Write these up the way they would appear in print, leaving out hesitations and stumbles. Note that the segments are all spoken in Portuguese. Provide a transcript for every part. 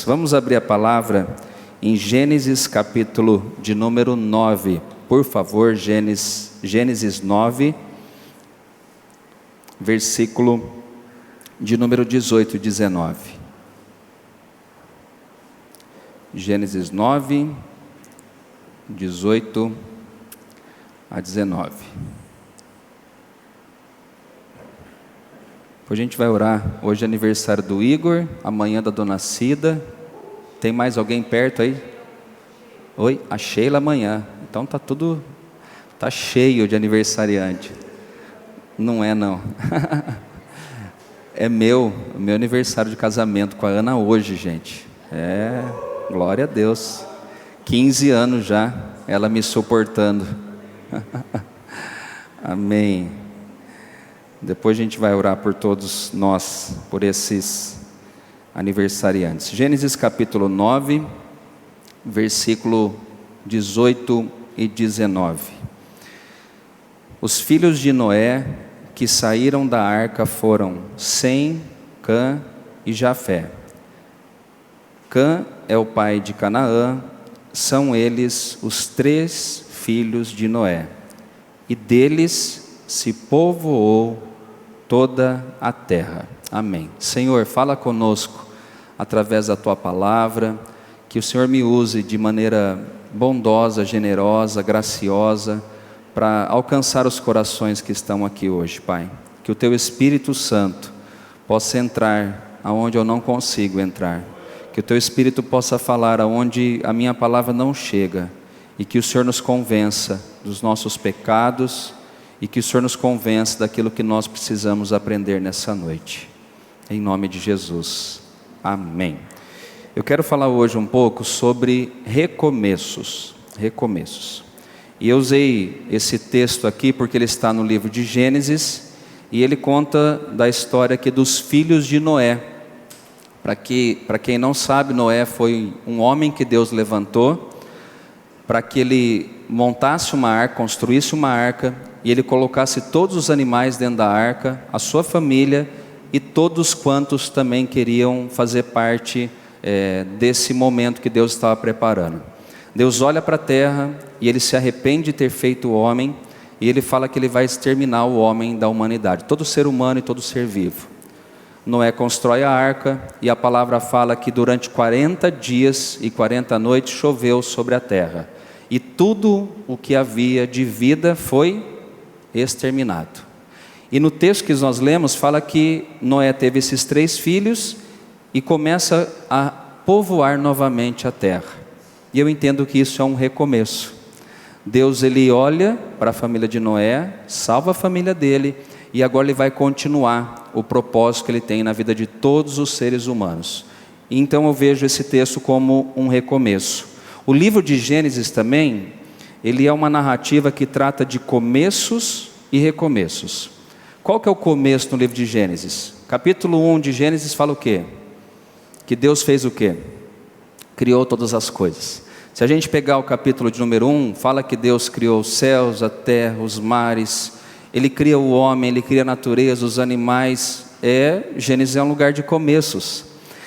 Vamos abrir a palavra em Gênesis capítulo de número 9. Por favor, Gênesis 9, versículo de número 18 e 19. Gênesis 9, 18 a 19. Hoje a gente vai orar. Hoje é aniversário do Igor, amanhã da dona Cida. Tem mais alguém perto aí? Oi? A Sheila amanhã. Então tá cheio de aniversariante. Não é não. É meu aniversário de casamento com a Ana hoje, gente. Glória a Deus. 15 anos já, ela me suportando. Amém. Depois a gente vai orar por todos nós, por esses aniversariantes. Gênesis capítulo 9, versículo 18 e 19. Os filhos de Noé que saíram da arca foram Sem, Cã e Jafé. Cã é o pai de Canaã, são eles os 3 filhos de Noé. E deles se povoou toda a terra. Amém. Senhor, fala conosco através da Tua palavra, que o Senhor me use de maneira bondosa, generosa, graciosa, para alcançar os corações que estão aqui hoje, Pai. Que o Teu Espírito Santo possa entrar aonde eu não consigo entrar. Que o Teu Espírito possa falar aonde a minha palavra não chega. E que o Senhor nos convença dos nossos pecados e que o Senhor nos convença daquilo que nós precisamos aprender nessa noite. Em nome de Jesus. Amém. Eu quero falar hoje um pouco sobre recomeços. Recomeços. E eu usei esse texto aqui porque ele está no livro de Gênesis e ele conta da história aqui dos filhos de Noé. Para quem não sabe, Noé foi um homem que Deus levantou para que ele montasse uma arca, construísse uma arca e ele colocasse todos os animais dentro da arca, a sua família e todos quantos também queriam fazer parte desse momento que Deus estava preparando. Deus olha para a terra e ele se arrepende de ter feito o homem e ele fala que ele vai exterminar o homem da humanidade, todo ser humano e todo ser vivo. Noé constrói a arca e a palavra fala que durante 40 dias e 40 noites choveu sobre a terra. E tudo o que havia de vida foi exterminado. E no texto que nós lemos fala que Noé teve esses 3 filhos e começa a povoar novamente a terra. E eu entendo que isso é um recomeço. Deus ele olha para a família de Noé, salva a família dele e agora ele vai continuar o propósito que ele tem na vida de todos os seres humanos. Então eu vejo esse texto como um recomeço. O livro de Gênesis também, ele é uma narrativa que trata de começos e recomeços. Qual que é o começo no livro de Gênesis? Capítulo 1 de Gênesis fala o quê? Que Deus fez o quê? Criou todas as coisas. Se a gente pegar o capítulo de número 1, fala que Deus criou os céus, a terra, os mares, Ele cria o homem, Ele cria a natureza, os animais. Gênesis é um lugar de começos.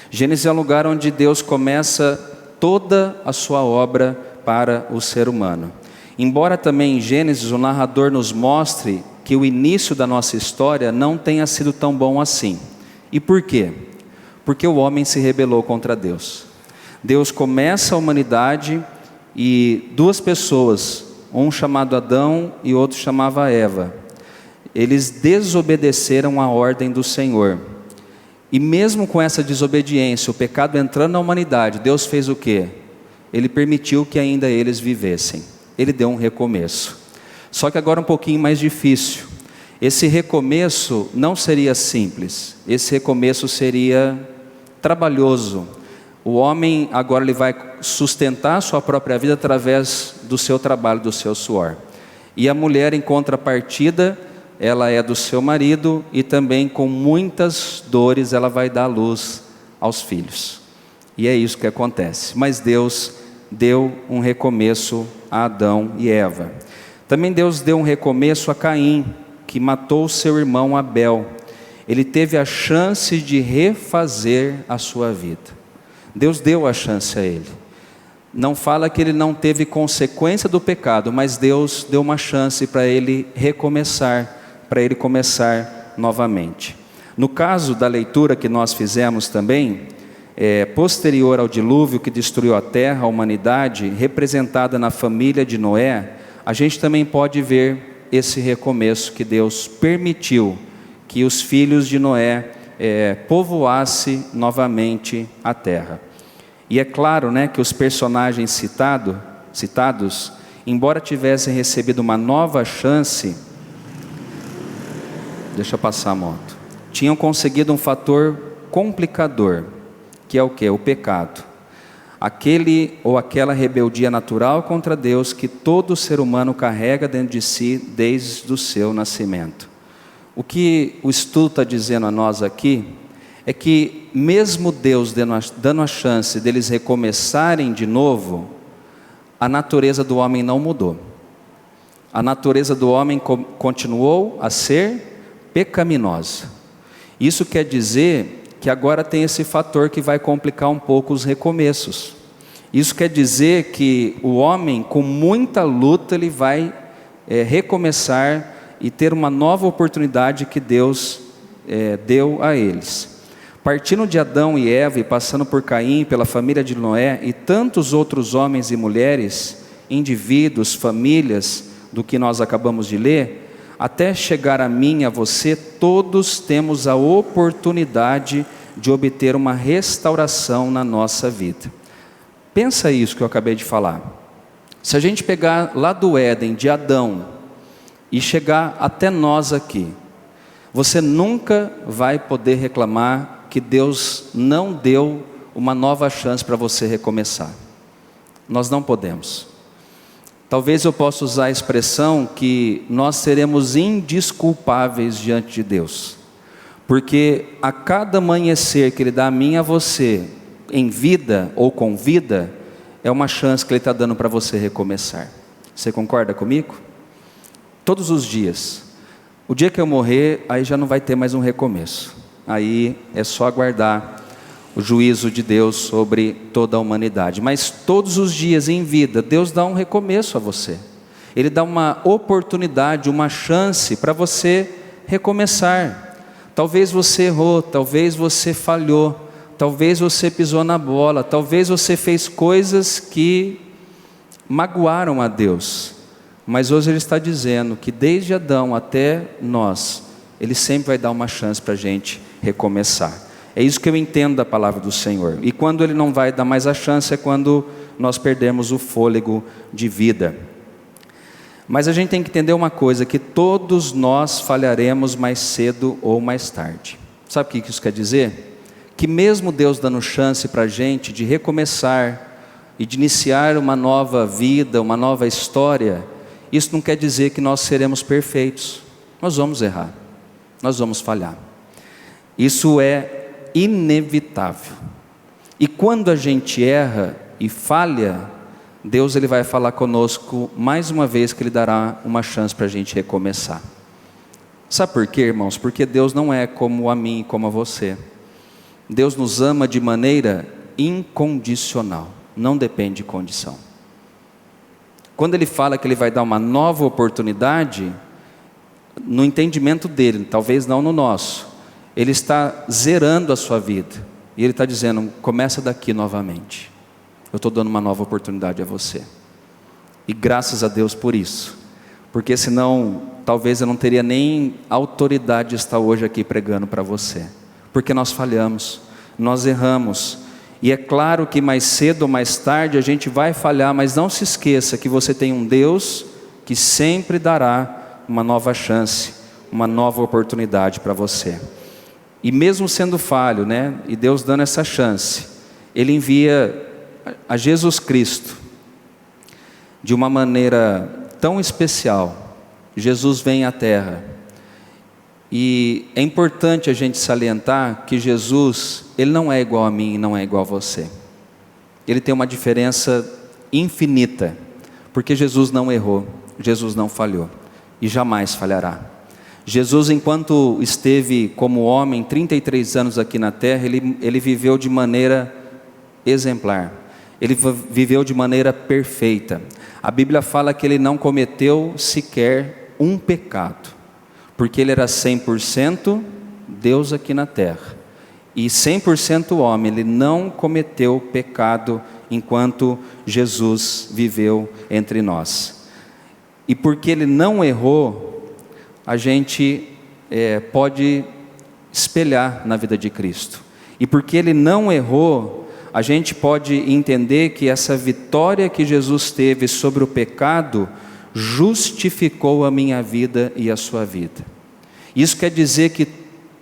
Gênesis é um lugar onde Deus começa toda a sua obra para o ser humano. Embora também em Gênesis o narrador nos mostre que o início da nossa história não tenha sido tão bom assim. E por quê? Porque o homem se rebelou contra Deus. Deus começa a humanidade e 2 pessoas, um chamado Adão e outro chamava Eva, eles desobedeceram a ordem do Senhor. E mesmo com essa desobediência, o pecado entrando na humanidade, Deus fez o quê? Ele permitiu que ainda eles vivessem. Ele deu um recomeço. Só que agora um pouquinho mais difícil. Esse recomeço não seria simples. Esse recomeço seria trabalhoso. O homem agora ele vai sustentar a sua própria vida através do seu trabalho, do seu suor. E a mulher, em contrapartida, ela é do seu marido e também com muitas dores ela vai dar luz aos filhos. E é isso que acontece. Mas Deus deu um recomeço a Adão e Eva. Também Deus deu um recomeço a Caim, que matou seu irmão Abel. Ele teve a chance de refazer a sua vida. Deus deu a chance a ele. Não fala que ele não teve consequência do pecado, mas Deus deu uma chance para ele recomeçar, para ele começar novamente. No caso da leitura que nós fizemos também, posterior ao dilúvio que destruiu a terra, a humanidade, representada na família de Noé, a gente também pode ver esse recomeço que Deus permitiu que os filhos de Noé povoassem novamente a terra. E é claro, né, que os personagens citados, embora tivessem recebido uma nova chance, deixa passar a moto, tinham conseguido um fator complicador, que é o quê? O pecado. Aquele ou aquela rebeldia natural contra Deus que todo ser humano carrega dentro de si desde o seu nascimento. O que o estudo está dizendo a nós aqui é que mesmo Deus dando a chance deles recomeçarem de novo, a natureza do homem não mudou. A natureza do homem continuou a ser pecaminosa. Isso quer dizer que agora tem esse fator que vai complicar um pouco os recomeços. Isso quer dizer que o homem, com muita luta, ele vai recomeçar e ter uma nova oportunidade que Deus deu a eles. Partindo de Adão e Eva e passando por Caim, pela família de Noé e tantos outros homens e mulheres, indivíduos, famílias, do que nós acabamos de ler, até chegar a mim e a você, todos temos a oportunidade de obter uma restauração na nossa vida. Pensa isso que eu acabei de falar. Se a gente pegar lá do Éden, de Adão, e chegar até nós aqui, você nunca vai poder reclamar que Deus não deu uma nova chance para você recomeçar. Nós não podemos. Talvez eu possa usar a expressão que nós seremos indesculpáveis diante de Deus, porque a cada amanhecer que Ele dá a mim e a você, em vida ou com vida, é uma chance que Ele está dando para você recomeçar. Você concorda comigo? Todos os dias. O dia que eu morrer, aí já não vai ter mais um recomeço. Aí é só aguardar o juízo de Deus sobre toda a humanidade. Mas todos os dias em vida, Deus dá um recomeço a você. Ele dá uma oportunidade, uma chance para você recomeçar. Talvez você errou, talvez você falhou, talvez você pisou na bola, talvez você fez coisas que magoaram a Deus. Mas hoje Ele está dizendo que desde Adão até nós, Ele sempre vai dar uma chance para a gente recomeçar. É isso que eu entendo da palavra do Senhor. E quando Ele não vai dar mais a chance, é quando nós perdemos o fôlego de vida. Mas a gente tem que entender uma coisa, que todos nós falharemos mais cedo ou mais tarde. Sabe o que isso quer dizer? Que mesmo Deus dando chance para a gente de recomeçar e de iniciar uma nova vida, uma nova história, isso não quer dizer que nós seremos perfeitos. Nós vamos errar, nós vamos falhar. Isso é inevitável. E quando a gente erra e falha, Deus ele vai falar conosco mais uma vez, que Ele dará uma chance para a gente recomeçar. Sabe por quê, irmãos? Porque Deus não é como a mim e como a você. Deus nos ama de maneira incondicional, não depende de condição. Quando Ele fala que Ele vai dar uma nova oportunidade, no entendimento dele, talvez não no nosso, Ele está zerando a sua vida, e Ele está dizendo, começa daqui novamente, eu estou dando uma nova oportunidade a você. E graças a Deus por isso, porque senão, talvez eu não teria nem autoridade de estar hoje aqui pregando para você, porque nós falhamos, nós erramos, e é claro que mais cedo ou mais tarde a gente vai falhar, mas não se esqueça que você tem um Deus que sempre dará uma nova chance, uma nova oportunidade para você. E mesmo sendo falho, né, e Deus dando essa chance, Ele envia a Jesus Cristo de uma maneira tão especial. Jesus vem à terra, e é importante a gente salientar que Jesus, Ele não é igual a mim e não é igual a você. Ele tem uma diferença infinita, porque Jesus não errou, Jesus não falhou e jamais falhará. Jesus, enquanto esteve como homem 33 anos aqui na terra, ele viveu de maneira exemplar. Ele viveu de maneira perfeita. A Bíblia fala que ele não cometeu sequer um pecado, porque ele era 100% Deus aqui na terra. E 100% homem, ele não cometeu pecado enquanto Jesus viveu entre nós. E porque ele não errou, a gente pode espelhar na vida de Cristo. E porque ele não errou, a gente pode entender que essa vitória que Jesus teve sobre o pecado justificou a minha vida e a sua vida. Isso quer dizer que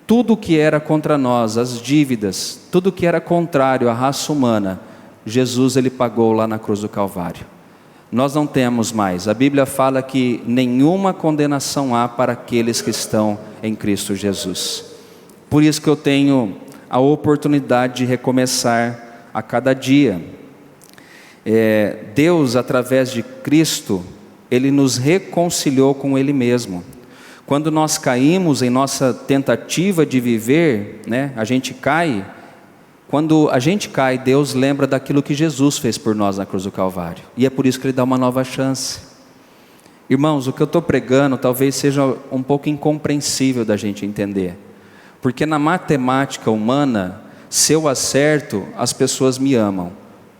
tudo que era contra nós, as dívidas, tudo que era contrário à raça humana, Jesus ele pagou lá na cruz do Calvário. Nós não temos mais. A Bíblia fala que nenhuma condenação há para aqueles que estão em Cristo Jesus. Por isso que eu tenho a oportunidade de recomeçar a cada dia. Deus, através de Cristo, Ele nos reconciliou com Ele mesmo. Quando nós caímos em nossa tentativa de viver, a gente cai. Quando a gente cai, Deus lembra daquilo que Jesus fez por nós na cruz do Calvário. E é por isso que Ele dá uma nova chance. Irmãos, o que eu estou pregando talvez seja um pouco incompreensível da gente entender. Porque na matemática humana, se eu acerto, as pessoas me amam.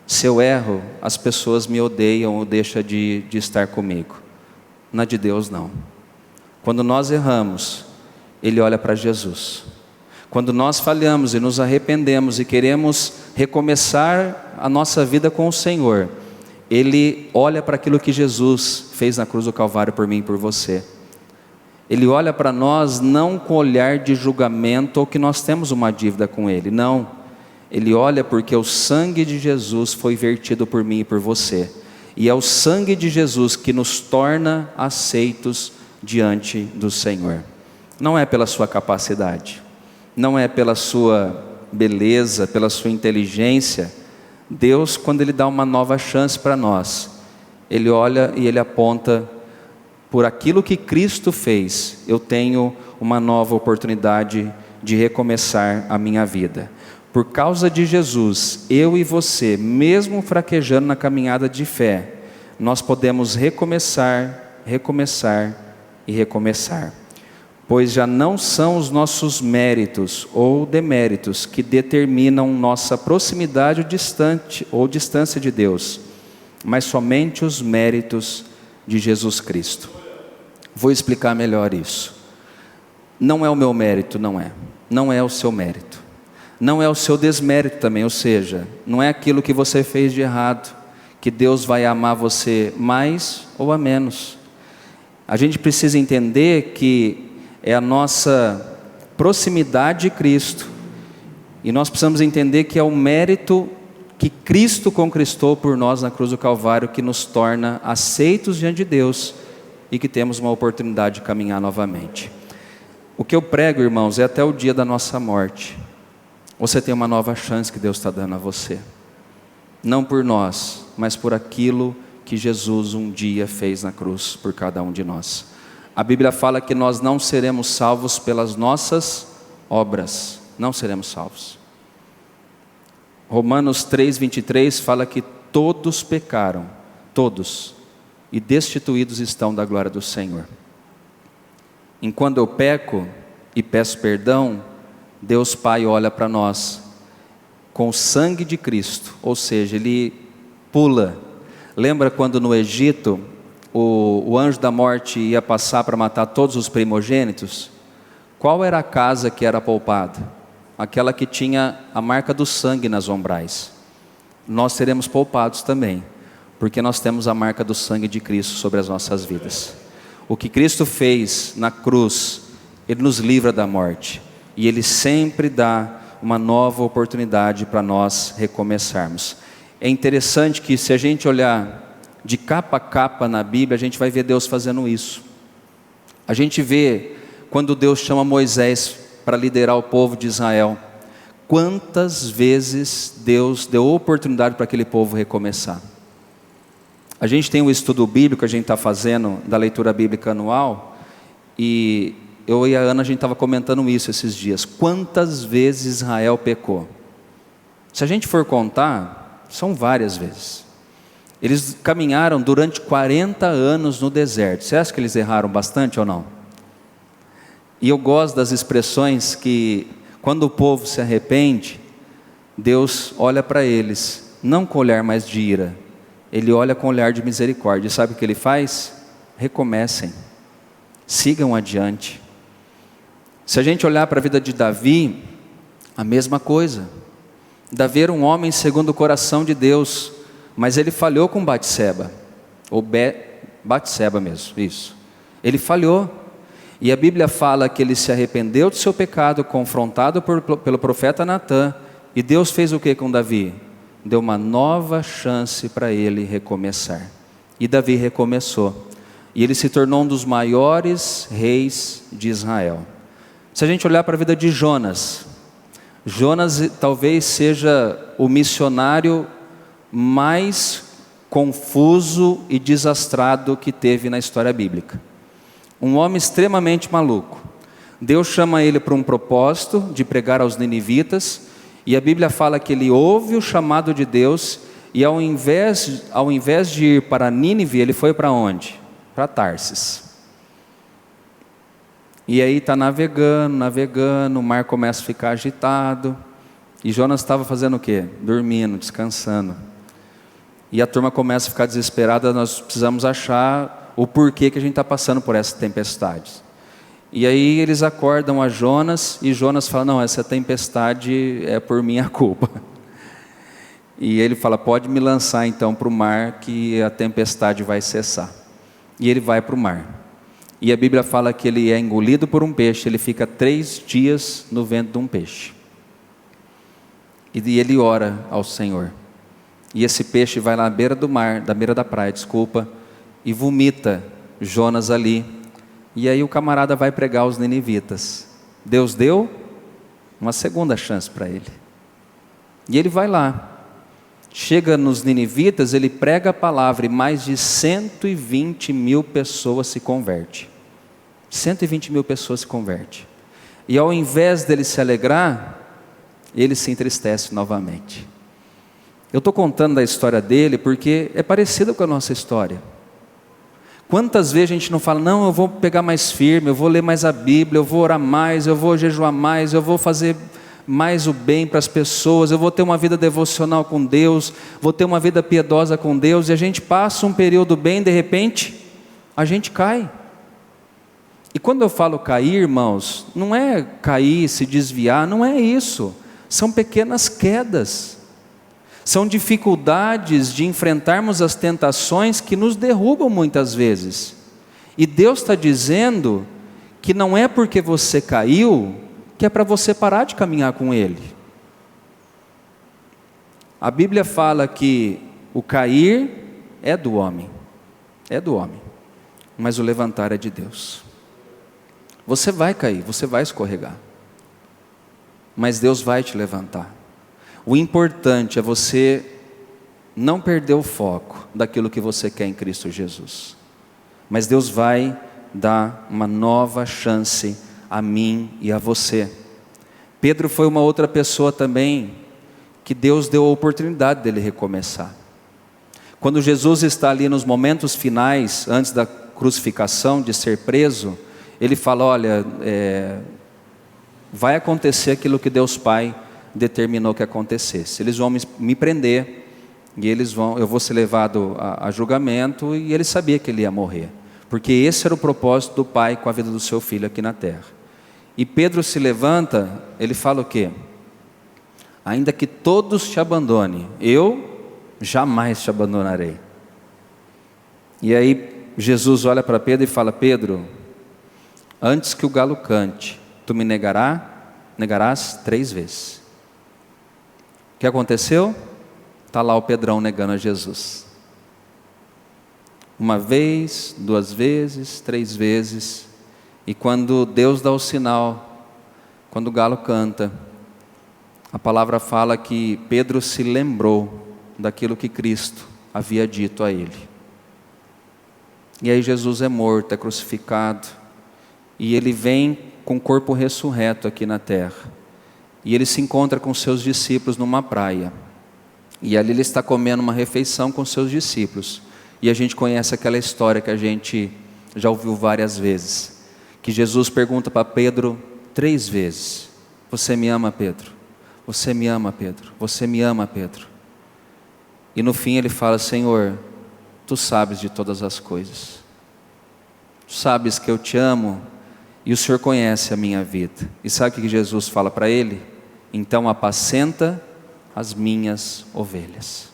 Se eu erro, as pessoas me odeiam ou deixam de estar comigo. Na de Deus, não. Quando nós erramos, Ele olha para Jesus. Quando nós falhamos e nos arrependemos e queremos recomeçar a nossa vida com o Senhor, Ele olha para aquilo que Jesus fez na cruz do Calvário por mim e por você. Ele olha para nós não com olhar de julgamento ou que nós temos uma dívida com Ele, não. Ele olha porque o sangue de Jesus foi vertido por mim e por você. E é o sangue de Jesus que nos torna aceitos diante do Senhor. Não é pela sua capacidade, não é pela sua beleza, pela sua inteligência. Deus, quando Ele dá uma nova chance para nós, Ele olha e Ele aponta: por aquilo que Cristo fez, eu tenho uma nova oportunidade de recomeçar a minha vida. Por causa de Jesus, eu e você, mesmo fraquejando na caminhada de fé, nós podemos recomeçar, recomeçar e recomeçar. Pois já não são os nossos méritos ou deméritos que determinam nossa proximidade ou distância de Deus, mas somente os méritos de Jesus Cristo. Vou explicar melhor isso. Não é o meu mérito, não é o seu mérito, não é o seu desmérito também, ou seja, não é aquilo que você fez de errado, que Deus vai amar você mais ou a menos. A gente precisa entender que é a nossa proximidade de Cristo, e nós precisamos entender que é o mérito que Cristo conquistou por nós na cruz do Calvário que nos torna aceitos diante de Deus e que temos uma oportunidade de caminhar novamente. O que eu prego, irmãos, é até o dia da nossa morte. Você tem uma nova chance que Deus está dando a você, não por nós, mas por aquilo que Jesus um dia fez na cruz por cada um de nós. A Bíblia fala que nós não seremos salvos pelas nossas obras, não seremos salvos. Romanos 3:23 fala que todos pecaram, todos, e destituídos estão da glória do Senhor. Enquanto eu peco e peço perdão, Deus Pai olha para nós com o sangue de Cristo, ou seja, Ele pula. Lembra quando no Egito o anjo da morte ia passar para matar todos os primogênitos? Qual era a casa que era poupada? Aquela que tinha a marca do sangue nas ombrais. Nós seremos poupados também, porque nós temos a marca do sangue de Cristo sobre as nossas vidas. O que Cristo fez na cruz, Ele nos livra da morte, e Ele sempre dá uma nova oportunidade para nós recomeçarmos. É interessante que, se a gente olhar de capa a capa na Bíblia, a gente vai ver Deus fazendo isso. A gente vê quando Deus chama Moisés para liderar o povo de Israel, quantas vezes Deus deu oportunidade para aquele povo recomeçar. A gente tem um estudo bíblico que a gente está fazendo da leitura bíblica anual, e eu e a Ana, a gente estava comentando isso esses dias. Quantas vezes Israel pecou? Se a gente for contar, são várias vezes. Eles caminharam durante 40 anos no deserto. Você acha que eles erraram bastante ou não? E eu gosto das expressões que, quando o povo se arrepende, Deus olha para eles, não com olhar mais de ira, Ele olha com olhar de misericórdia. E sabe o que Ele faz? Recomecem, sigam adiante. Se a gente olhar para a vida de Davi, a mesma coisa. Davi era um homem segundo o coração de Deus, mas ele falhou com Batseba, ou Batseba mesmo, isso. Ele falhou. E a Bíblia fala que ele se arrependeu do seu pecado, confrontado pelo profeta Natã. E Deus fez o que com Davi? Deu uma nova chance para ele recomeçar. E Davi recomeçou. E ele se tornou um dos maiores reis de Israel. Se a gente olhar para a vida de Jonas, Jonas talvez seja o missionário mais confuso e desastrado que teve na história bíblica. Um homem extremamente maluco. Deus chama ele para um propósito de pregar aos ninivitas, e a Bíblia fala que ele ouve o chamado de Deus, e ao invés de ir para Nínive, ele foi para onde? Para Tarsis. E aí está navegando, o mar começa a ficar agitado, e Jonas estava fazendo o quê? Dormindo, descansando. E a turma começa a ficar desesperada, nós precisamos achar o porquê que a gente está passando por essa tempestade. E aí eles acordam a Jonas, e Jonas fala, não, essa tempestade é por minha culpa. E ele fala, pode me lançar então para o mar, que a tempestade vai cessar. E ele vai para o mar. E a Bíblia fala que ele é engolido por um peixe, ele fica 3 dias no ventre de um peixe. E ele ora ao Senhor. E esse peixe vai lá à beira do mar, da beira da praia, e vomita Jonas ali. E aí o camarada vai pregar aos ninivitas. Deus deu uma segunda chance para ele. E ele vai lá. Chega nos ninivitas, ele prega a palavra e mais de 120 mil pessoas se convertem. 120 mil pessoas se convertem. E ao invés dele se alegrar, ele se entristece novamente. Eu estou contando da história dele porque é parecida com a nossa história. Quantas vezes a gente não fala, não, eu vou pegar mais firme, eu vou ler mais a Bíblia, eu vou orar mais, eu vou jejuar mais, eu vou fazer mais o bem para as pessoas, eu vou ter uma vida devocional com Deus, vou ter uma vida piedosa com Deus, e a gente passa um período bem, de repente, a gente cai. E quando eu falo cair, irmãos, não é cair, se desviar, não é isso. São pequenas quedas. São dificuldades de enfrentarmos as tentações que nos derrubam muitas vezes. E Deus está dizendo que não é porque você caiu, que é para você parar de caminhar com Ele. A Bíblia fala que o cair é do homem, mas o levantar é de Deus. Você vai cair, você vai escorregar, mas Deus vai te levantar. O importante é você não perder o foco daquilo que você quer em Cristo Jesus. Mas Deus vai dar uma nova chance a mim e a você. Pedro foi uma outra pessoa também que Deus deu a oportunidade dele recomeçar. Quando Jesus está ali nos momentos finais, antes da crucificação, de ser preso, ele fala, olha, vai acontecer aquilo que Deus Pai determinou que acontecesse. Eles vão me prender, e eu vou ser levado a julgamento, e ele sabia que ele ia morrer, porque esse era o propósito do Pai com a vida do seu filho aqui na terra. E Pedro se levanta, ele fala o quê? Ainda que todos te abandonem, eu jamais te abandonarei. E aí Jesus olha para Pedro e fala, Pedro, antes que o galo cante, tu me negarás 3 vezes. O que aconteceu? Está lá o Pedrão negando a Jesus. 1 vez, 2 vezes, 3 vezes. E quando Deus dá o sinal, quando o galo canta, a palavra fala que Pedro se lembrou daquilo que Cristo havia dito a ele. E aí Jesus é morto, é crucificado, e ele vem com o corpo ressurreto aqui na terra. E ele se encontra com seus discípulos numa praia. E ali ele está comendo uma refeição com seus discípulos. E a gente conhece aquela história que a gente já ouviu várias vezes. Que Jesus pergunta para Pedro 3 vezes: você me ama, Pedro? Você me ama, Pedro? Você me ama, Pedro? E no fim ele fala: Senhor, Tu sabes de todas as coisas. Tu sabes que eu te amo e o Senhor conhece a minha vida. E sabe o que Jesus fala para ele? Então apacenta as minhas ovelhas.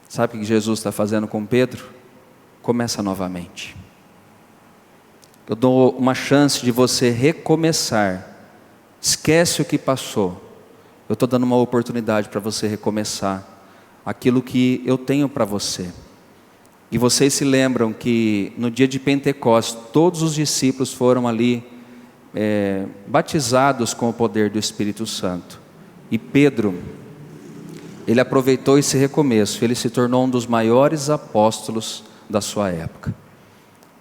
Sabe o que Jesus está fazendo com Pedro? Começa novamente. Eu dou uma chance de você recomeçar. Esquece o que passou. Eu estou dando uma oportunidade para você recomeçar aquilo que eu tenho para você. E vocês se lembram que no dia de Pentecostes, todos os discípulos foram ali batizados com o poder do Espírito Santo. E Pedro, ele aproveitou esse recomeço, ele se tornou um dos maiores apóstolos da sua época.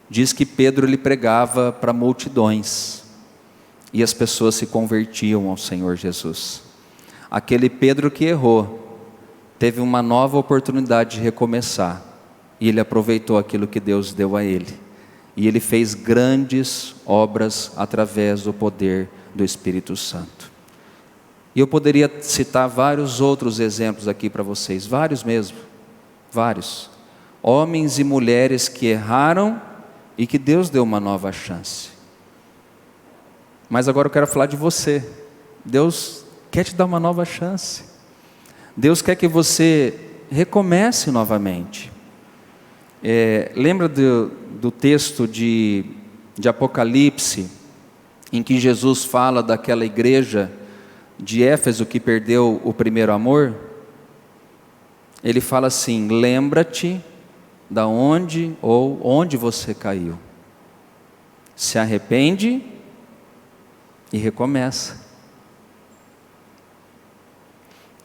Diz que Pedro ele pregava para multidões, e as pessoas se convertiam ao Senhor Jesus. Aquele Pedro que errou, teve uma nova oportunidade de recomeçar, e ele aproveitou aquilo que Deus deu a ele. E ele fez grandes obras através do poder do Espírito Santo. E eu poderia citar vários outros exemplos aqui para vocês, vários mesmo, vários. Homens e mulheres que erraram e que Deus deu uma nova chance. Mas agora eu quero falar de você. Deus quer te dar uma nova chance. Deus quer que você recomece novamente. Lembra do texto de Apocalipse, em que Jesus fala daquela igreja de Éfeso que perdeu o primeiro amor? Ele fala assim: lembra-te da onde você caiu, se arrepende e recomeça.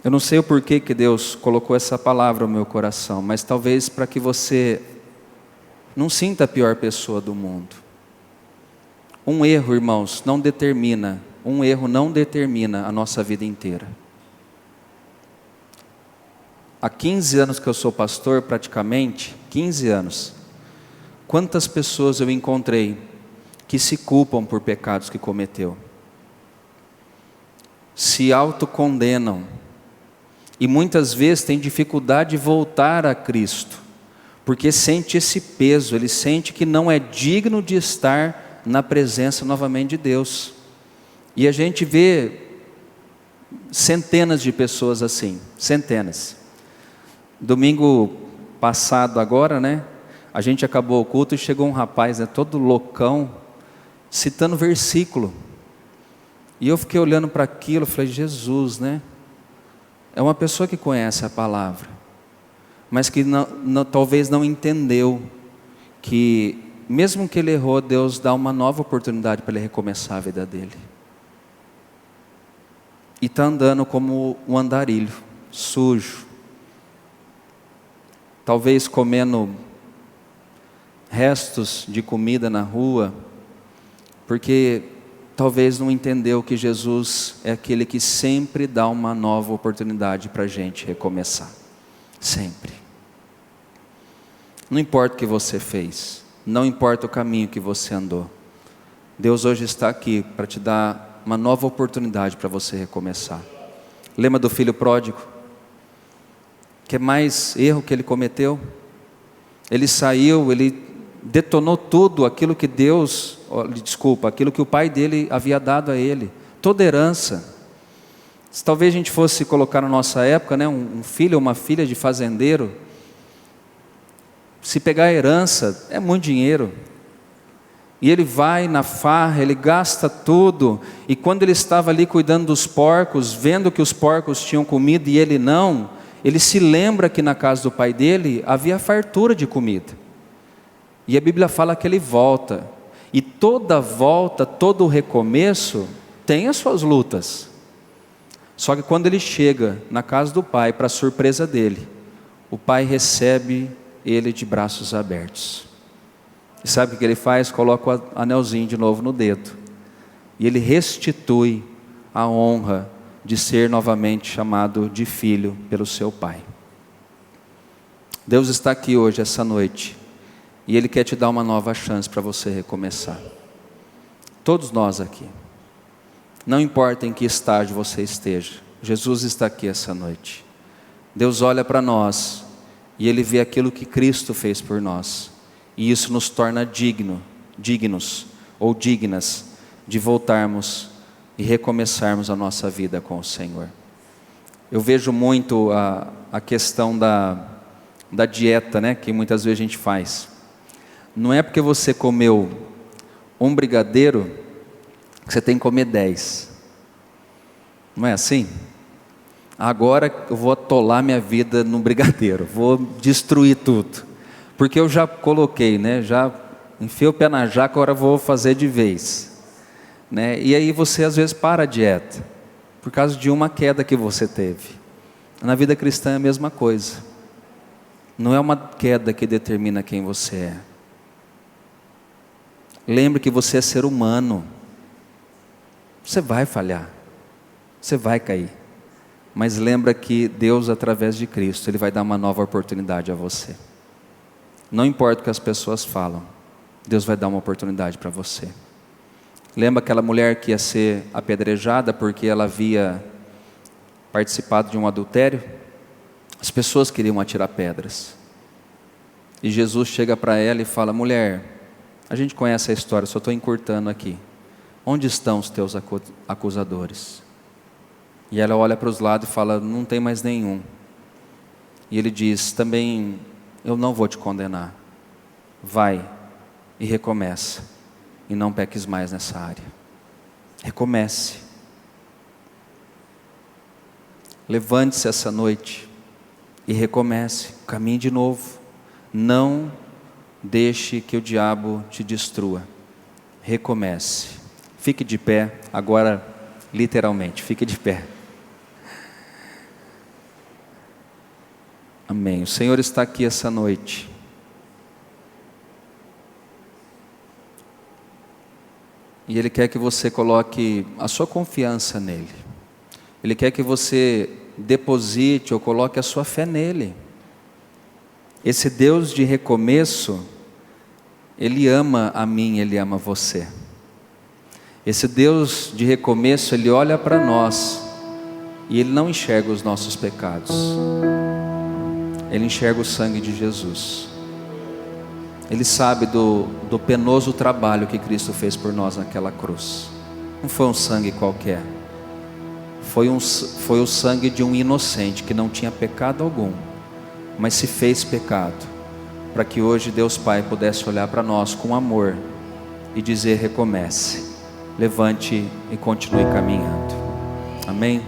Eu não sei o porquê que Deus colocou essa palavra no meu coração, mas talvez para que você não sinta a pior pessoa do mundo. Um erro, irmãos, não determina a nossa vida inteira. Há 15 anos que eu sou pastor, praticamente, 15 anos. Quantas pessoas eu encontrei que se culpam por pecados que cometeu? Se autocondenam. E muitas vezes tem dificuldade de voltar a Cristo, porque sente esse peso, ele sente que não é digno de estar na presença novamente de Deus. E a gente vê centenas de pessoas assim, centenas. Domingo passado agora, a gente acabou o culto e chegou um rapaz, todo loucão, citando versículo. E eu fiquei olhando para aquilo, falei: Jesus, é uma pessoa que conhece a palavra, mas que talvez não entendeu que mesmo que ele errou, Deus dá uma nova oportunidade para ele recomeçar a vida dele. E está andando como um andarilho, sujo, talvez comendo restos de comida na rua, porque talvez não entendeu que Jesus é aquele que sempre dá uma nova oportunidade para a gente recomeçar. Sempre. Não importa o que você fez, não importa o caminho que você andou, Deus hoje está aqui para te dar uma nova oportunidade para você recomeçar. Lembra do filho pródigo? Que é mais erro que ele cometeu? Ele saiu, ele detonou tudo aquilo que aquilo que o pai dele havia dado a ele, toda herança. Se talvez a gente fosse colocar na nossa época, um filho ou uma filha de fazendeiro, se pegar a herança, é muito dinheiro, e ele vai na farra, ele gasta tudo, e quando ele estava ali cuidando dos porcos, vendo que os porcos tinham comida e ele não, ele se lembra que na casa do pai dele havia fartura de comida. E a Bíblia fala que ele volta. E toda volta, todo recomeço, tem as suas lutas. Só que quando ele chega na casa do pai, para surpresa dele, o pai recebe ele de braços abertos. E sabe o que ele faz? Coloca o anelzinho de novo no dedo. E ele restitui a honra de ser novamente chamado de filho pelo seu Pai. Deus está aqui hoje, essa noite, e Ele quer te dar uma nova chance para você recomeçar. Todos nós aqui, não importa em que estágio você esteja, Jesus está aqui essa noite. Deus olha para nós e Ele vê aquilo que Cristo fez por nós, e isso nos torna dignos ou dignas de voltarmos e recomeçarmos a nossa vida com o Senhor. Eu vejo muito a questão da dieta, né, que muitas vezes a gente faz. Não é porque você comeu um brigadeiro que você tem que comer 10. Não é assim? Agora eu vou atolar minha vida no brigadeiro, vou destruir tudo, porque eu já coloquei, né, já enfiei o pé na jaca, agora vou fazer de vez, né? E aí você às vezes para a dieta, por causa de uma queda que você teve. Na vida cristã é a mesma coisa, não é uma queda que determina quem você é. Lembre que você é ser humano, você vai falhar, você vai cair, mas lembra que Deus, através de Cristo, Ele vai dar uma nova oportunidade a você. Não importa o que as pessoas falam, Deus vai dar uma oportunidade para você. Lembra aquela mulher que ia ser apedrejada porque ela havia participado de um adultério? As pessoas queriam atirar pedras, e Jesus chega para ela e fala: mulher, a gente conhece a história, só estou encurtando aqui. Onde estão os teus acusadores? E ela olha para os lados e fala: não tem mais nenhum. E ele diz: também eu não vou te condenar. Vai e recomeça, e não peques mais nessa área. Recomece. Levante-se essa noite e recomece, caminhe de novo. Não deixe que o diabo te destrua. Recomece. Fique de pé, agora literalmente, fique de pé. Amém. O Senhor está aqui essa noite. E Ele quer que você coloque a sua confiança nele. Ele quer que você deposite ou coloque a sua fé nele. Esse Deus de recomeço, Ele ama a mim, Ele ama você. Esse Deus de recomeço, Ele olha para nós e Ele não enxerga os nossos pecados. Ele enxerga o sangue de Jesus. Ele sabe do penoso trabalho que Cristo fez por nós naquela cruz. Não foi um sangue qualquer. Foi o sangue de um inocente que não tinha pecado algum, mas se fez pecado, para que hoje Deus Pai pudesse olhar para nós com amor e dizer: recomece, levante e continue caminhando. Amém?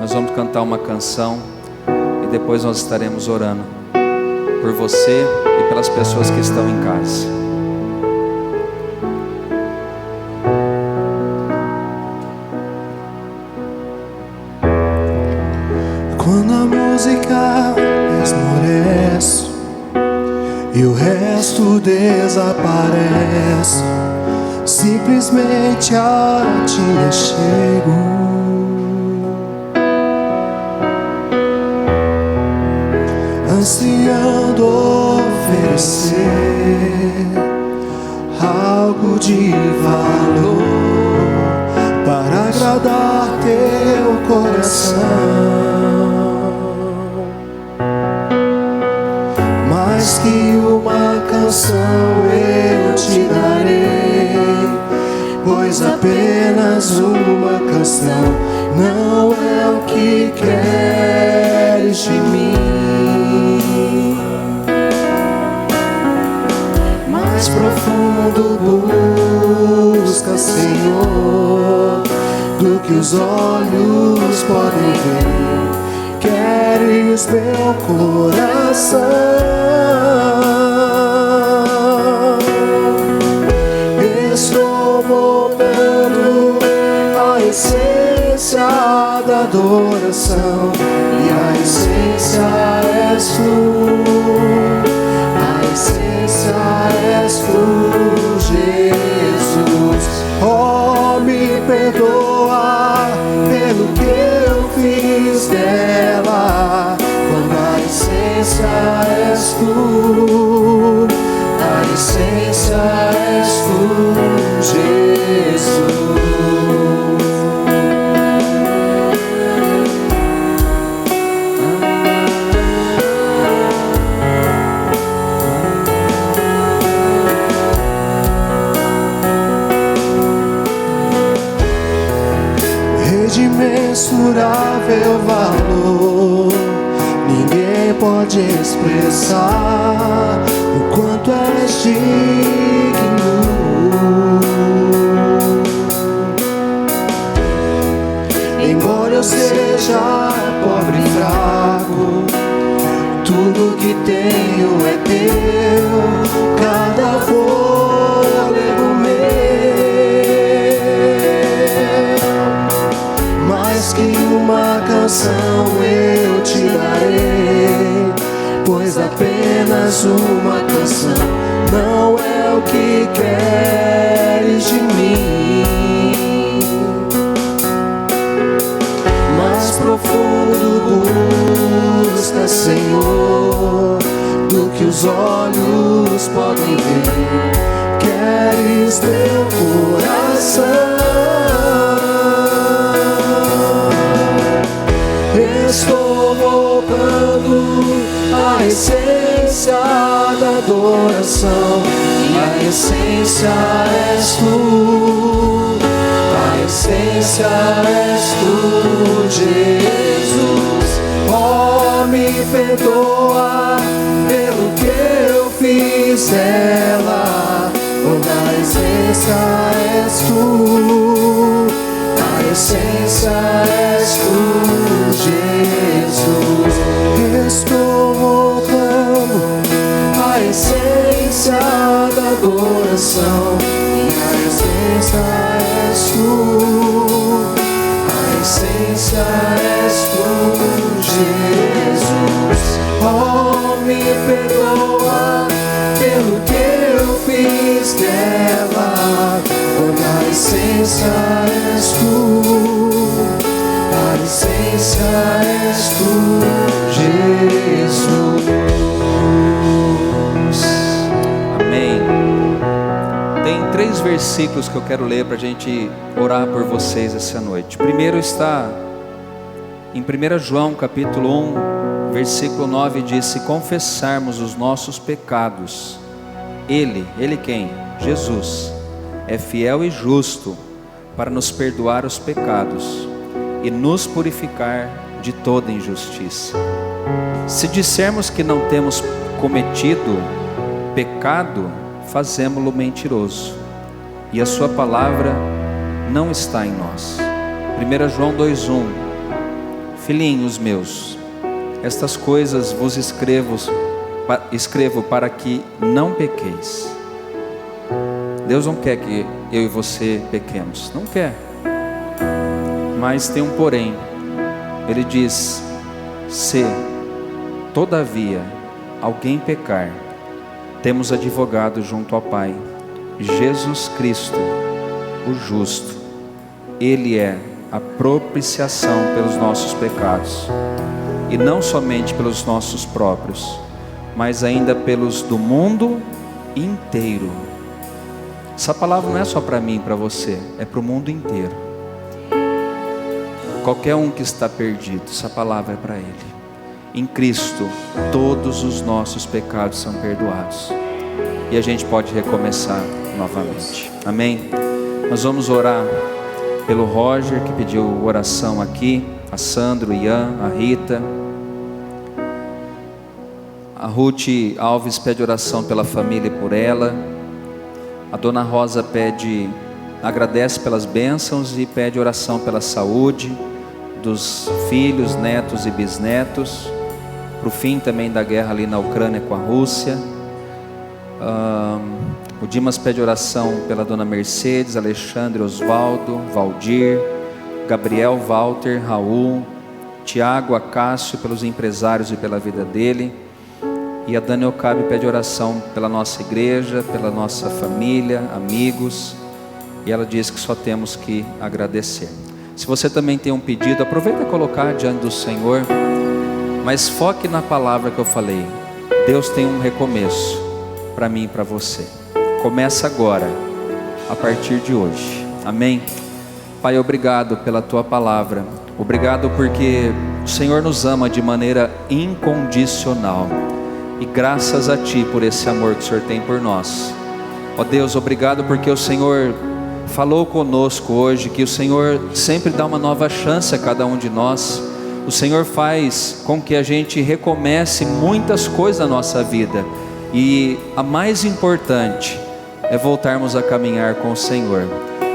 Nós vamos cantar uma canção e depois nós estaremos orando por você e pelas pessoas que estão em casa. Quando a música esmorece e o resto desaparece, simplesmente a ti me chego, ansiando oferecer algo de valor para agradar teu coração. Mais que uma canção eu te darei, pois apenas uma canção não é o que queres de mim. Mais profundo busca, Senhor, do que os olhos podem ver. Queres meu coração. Estou voltando à essência da adoração, e a essência és tu, a essência és tu, Jesus. Oh, me perdoa essência és tu, a essência és tu, Jesus. De imensurável valor, ninguém pode expressar o quanto és digno. Embora eu seja pobre e fraco, tudo que tenho é teu, cada fôlego meu. Mais que uma canção eu te darei, pois apenas uma canção não é o que queres de mim. Mais profundo busca, Senhor, do que os olhos podem ver. Queres teu coração. Estou voltando à essência da adoração, e a essência és tu, a essência és tu, Jesus. Oh, me perdoa pelo que eu fiz dela, quando a essência és tu, a essência és tu, Jesus. Estou voltando à essência da adoração, e a essência és tu, a essência és tu, Jesus. Oh, me perdoa pelo que eu fiz dela, quando a essência és tu, a essência és tu, Jesus. Amém. Tem 3 versículos que eu quero ler para a gente orar por vocês essa noite. Primeiro está em 1 João capítulo 1, versículo 9, diz: se confessarmos os nossos pecados, Ele quem? Jesus, é fiel e justo para nos perdoar os pecados e nos purificar de toda injustiça. Se dissermos que não temos cometido pecado, fazemo-lo mentiroso, e a sua palavra não está em nós. 1 João 2,1: filhinhos meus, estas coisas vos escrevo para que não pequeis. Deus não quer que eu e você pequemos, não quer. Mas tem um porém. Ele diz: se todavia alguém pecar, temos advogado junto ao Pai, Jesus Cristo, o justo. Ele é a propiciação pelos nossos pecados, e não somente pelos nossos próprios, mas ainda pelos do mundo inteiro. Essa palavra não é só para mim e para você, é para o mundo inteiro. Qualquer um que está perdido, essa palavra é para ele. Em Cristo, todos os nossos pecados são perdoados, e a gente pode recomeçar novamente. Amém? Nós vamos orar pelo Roger, que pediu oração aqui, a Sandro, o Ian, a Rita. A Ruth Alves pede oração pela família e por ela. A Dona Rosa agradece pelas bênçãos e pede oração pela saúde dos filhos, netos e bisnetos, para o fim também da guerra ali na Ucrânia com a Rússia. O Dimas pede oração pela Dona Mercedes, Alexandre, Osvaldo, Valdir, Gabriel, Walter, Raul, Tiago, Acácio, pelos empresários e pela vida dele. E a Dani Okabe pede oração pela nossa igreja, pela nossa família, amigos, e ela diz que só temos que agradecer. Se você também tem um pedido, aproveita e colocar diante do Senhor. Mas foque na palavra que eu falei. Deus tem um recomeço para mim e para você. Começa agora, a partir de hoje. Amém? Pai, obrigado pela Tua palavra. Obrigado porque o Senhor nos ama de maneira incondicional. E graças a Ti por esse amor que o Senhor tem por nós. Ó Deus, obrigado porque o Senhor falou conosco hoje, que o Senhor sempre dá uma nova chance a cada um de nós. O Senhor faz com que a gente recomece muitas coisas na nossa vida. E a mais importante é voltarmos a caminhar com o Senhor.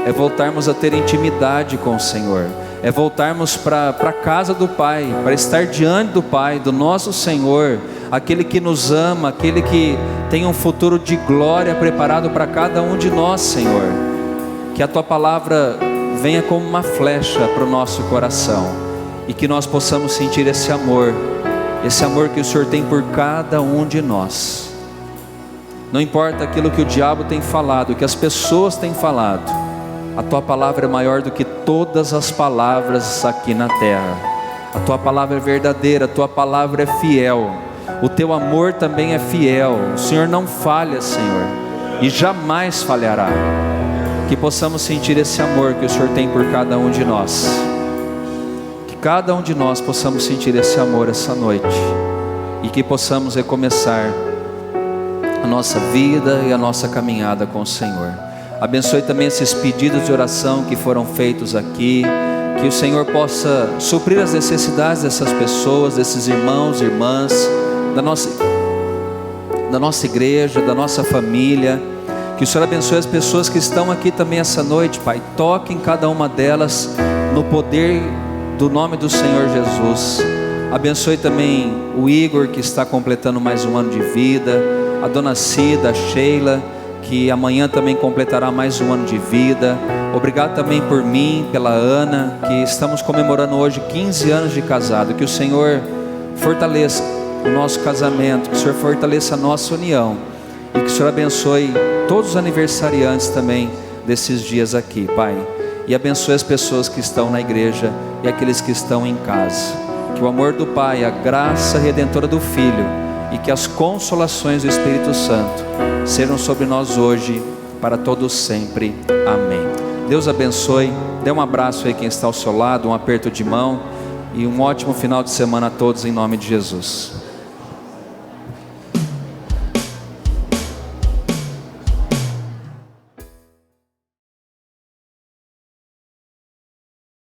É voltarmos a ter intimidade com o Senhor. É voltarmos para a casa do Pai, para estar diante do Pai, do nosso Senhor, aquele que nos ama, aquele que tem um futuro de glória preparado para cada um de nós, Senhor. Que a Tua palavra venha como uma flecha para o nosso coração, e que nós possamos sentir esse amor que o Senhor tem por cada um de nós. Não importa aquilo que o diabo tem falado, que as pessoas têm falado, a Tua palavra é maior do que todas as palavras aqui na terra. A Tua palavra é verdadeira, a Tua palavra é fiel, o Teu amor também é fiel. O Senhor não falha, Senhor, e jamais falhará. Que possamos sentir esse amor que o Senhor tem por cada um de nós. Que cada um de nós possamos sentir esse amor essa noite, e que possamos recomeçar a nossa vida e a nossa caminhada com o Senhor. Abençoe também esses pedidos de oração que foram feitos aqui. Que o Senhor possa suprir as necessidades dessas pessoas, desses irmãos e irmãs, da nossa igreja, da nossa família. Que o Senhor abençoe as pessoas que estão aqui também essa noite, Pai. Toque em cada uma delas no poder do nome do Senhor Jesus. Abençoe também o Igor, que está completando mais um ano de vida, a dona Cida, a Sheila, que amanhã também completará mais um ano de vida. Obrigado também por mim, pela Ana, que estamos comemorando hoje 15 anos de casado. Que o Senhor fortaleça o nosso casamento, que o Senhor fortaleça a nossa união, e que o Senhor abençoe todos os aniversariantes também desses dias aqui, Pai. E abençoe as pessoas que estão na igreja e aqueles que estão em casa. Que o amor do Pai, a graça redentora do Filho e que as consolações do Espírito Santo sejam sobre nós hoje, para todos sempre. Amém. Deus abençoe. Dê um abraço aí quem está ao seu lado, um aperto de mão, e um ótimo final de semana a todos em nome de Jesus.